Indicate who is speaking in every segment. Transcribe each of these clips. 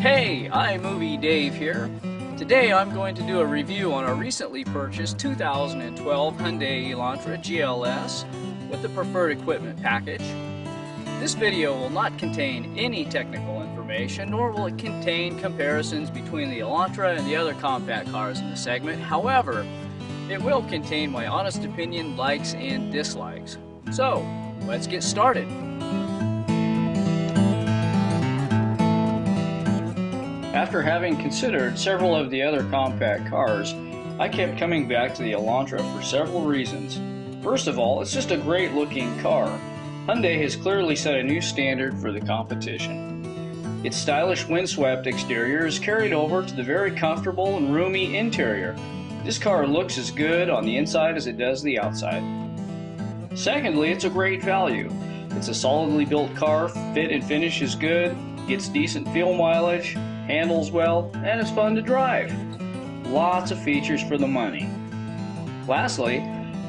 Speaker 1: Hey, iMovie Dave here. Today I'm going to do a review on our recently purchased 2012 Hyundai Elantra GLS with the preferred equipment package. This video will not contain any technical information, nor will it contain comparisons between the Elantra and the other compact cars in the segment. However, it will contain my honest opinion, likes and dislikes. So, let's get started. After having considered several of the other compact cars, I kept coming back to the Elantra for several reasons. First of all, it's just a great looking car. Hyundai has clearly set a new standard for the competition. Its stylish windswept exterior is carried over to the very comfortable and roomy interior. This car looks as good on the inside as it does the outside. Secondly, it's a great value. It's a solidly built car, fit and finish is good, gets decent fuel mileage, handles well, and is fun to drive. Lots of features for the money. Lastly,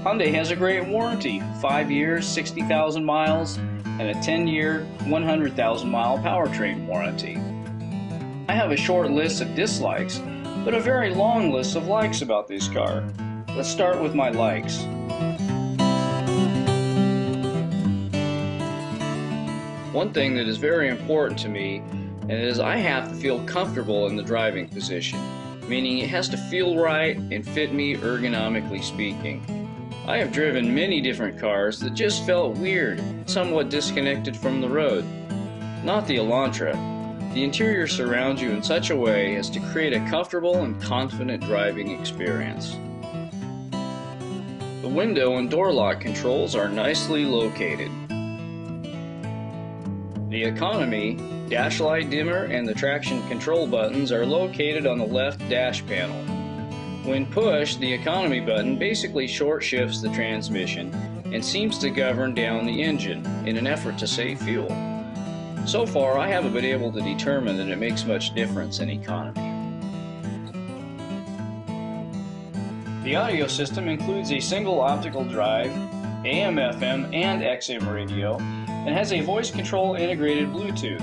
Speaker 1: Hyundai has a great warranty, 5 years, 60,000 miles, and a 10-year, 100,000 mile powertrain warranty. I have a short list of dislikes, but a very long list of likes about this car. Let's start with my likes. One thing that is very important to me is I have to feel comfortable in the driving position, meaning it has to feel right and fit me ergonomically speaking. I have driven many different cars that just felt weird, somewhat disconnected from the road. Not the Elantra. The interior surrounds you in such a way as to create a comfortable and confident driving experience. The window and door lock controls are nicely located. The economy, dash light dimmer, and the traction control buttons are located on the left dash panel. When pushed, the economy button basically short shifts the transmission and seems to govern down the engine in an effort to save fuel. So far, I haven't been able to determine that it makes much difference in economy. The audio system includes a single optical drive, AM, FM, and XM radio, and has a voice control integrated Bluetooth.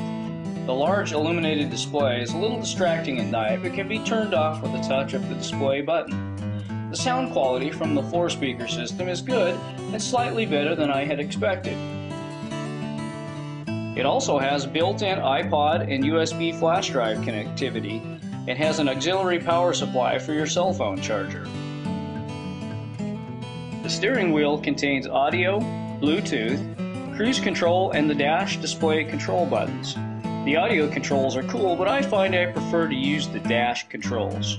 Speaker 1: The large illuminated display is a little distracting at night but can be turned off with a touch of the display button. The sound quality from the 4-speaker system is good and slightly better than I had expected. It also has built-in iPod and USB flash drive connectivity and has an auxiliary power supply for your cell phone charger. The steering wheel contains audio, Bluetooth, cruise control, and the dash display control buttons. The audio controls are cool, but I find I prefer to use the dash controls.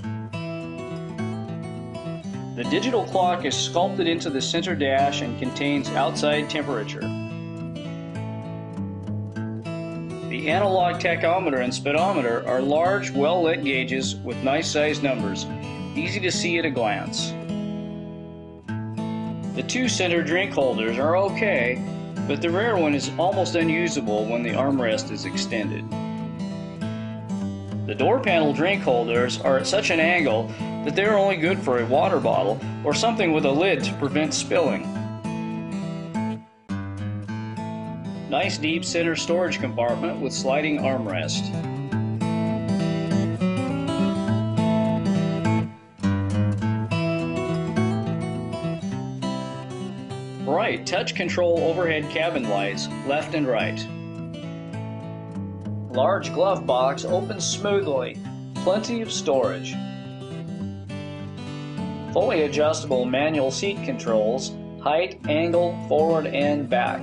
Speaker 1: The digital clock is sculpted into the center dash and contains outside temperature. The analog tachometer and speedometer are large, well-lit gauges with nice-sized numbers, easy to see at a glance. The two center drink holders are okay, but the rear one is almost unusable when the armrest is extended. The door panel drink holders are at such an angle that they are only good for a water bottle or something with a lid to prevent spilling. Nice deep center storage compartment with sliding armrest. Bright touch control overhead cabin lights, left and right. Large glove box opens smoothly, plenty of storage. Fully adjustable manual seat controls, height, angle, forward and back.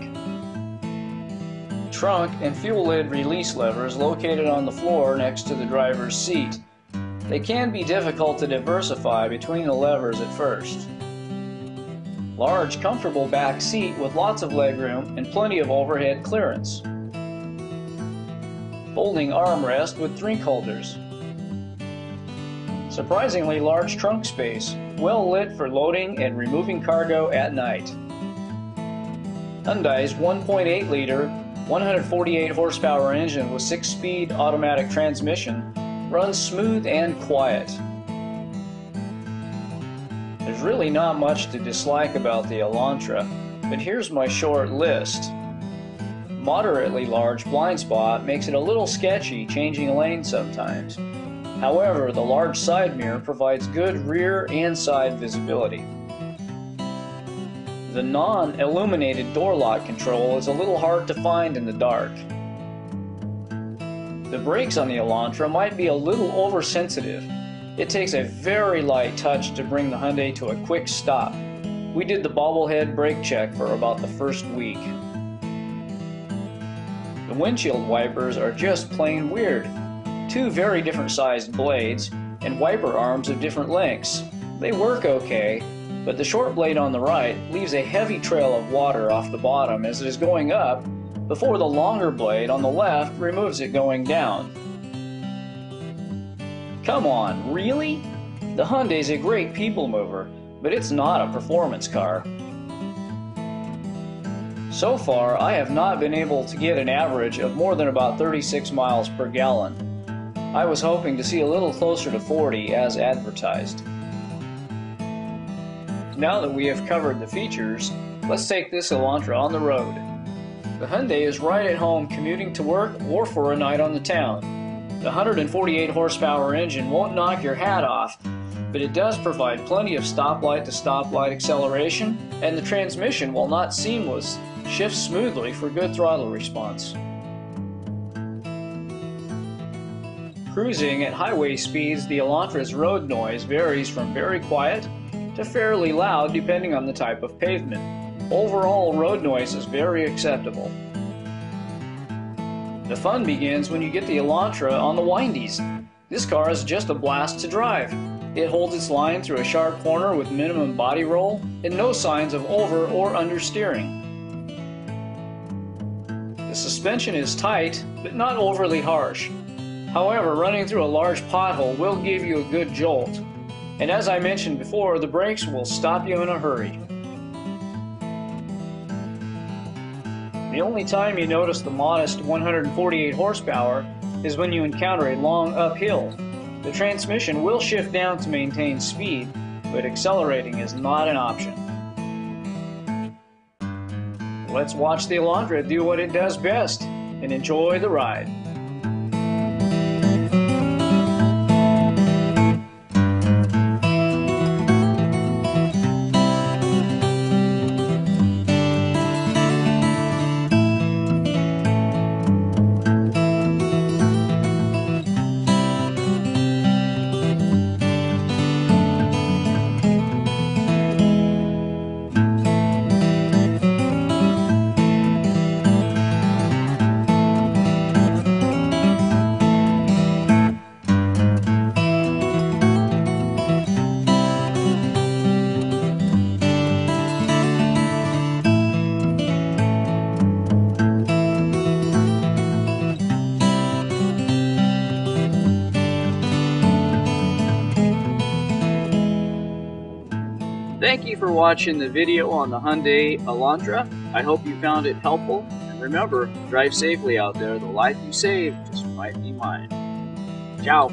Speaker 1: Trunk and fuel lid release levers located on the floor next to the driver's seat. They can be difficult to diversify between the levers at first. Large, comfortable back seat with lots of legroom and plenty of overhead clearance. Folding armrest with drink holders. Surprisingly large trunk space, well lit for loading and removing cargo at night. Hyundai's 1.8-liter, 148 horsepower engine with 6-speed automatic transmission runs smooth and quiet. There's really not much to dislike about the Elantra, but here's my short list. Moderately large blind spot makes it a little sketchy changing lanes sometimes. However, the large side mirror provides good rear and side visibility. The non-illuminated door lock control is a little hard to find in the dark. The brakes on the Elantra might be a little oversensitive. It takes a very light touch to bring the Hyundai to a quick stop. We did the bobblehead brake check for about the first week. The windshield wipers are just plain weird. 2 very different sized blades and wiper arms of different lengths. They work okay, but the short blade on the right leaves a heavy trail of water off the bottom as it is going up, before the longer blade on the left removes it going down. Come on, really? The Hyundai is a great people mover, but it's not a performance car. So far, I have not been able to get an average of more than about 36 miles per gallon. I was hoping to see a little closer to 40 as advertised. Now that we have covered the features, let's take this Elantra on the road. The Hyundai is right at home commuting to work or for a night on the town. The 148 horsepower engine won't knock your hat off, but it does provide plenty of stoplight to stoplight acceleration, and the transmission, while not seamless, shifts smoothly for good throttle response. Cruising at highway speeds, the Elantra's road noise varies from very quiet to fairly loud depending on the type of pavement. Overall, road noise is very acceptable. The fun begins when you get the Elantra on the windies. This car is just a blast to drive. It holds its line through a sharp corner with minimum body roll and no signs of over or understeering. The suspension is tight, but not overly harsh. However, running through a large pothole will give you a good jolt. And as I mentioned before, the brakes will stop you in a hurry. The only time you notice the modest 148 horsepower is when you encounter a long uphill. The transmission will shift down to maintain speed, but accelerating is not an option. Let's watch the Elantra do what it does best and enjoy the ride. Thank you for watching the video on the Hyundai Elantra. I hope you found it helpful. And remember, drive safely out there. The life you saved just might be mine. Ciao.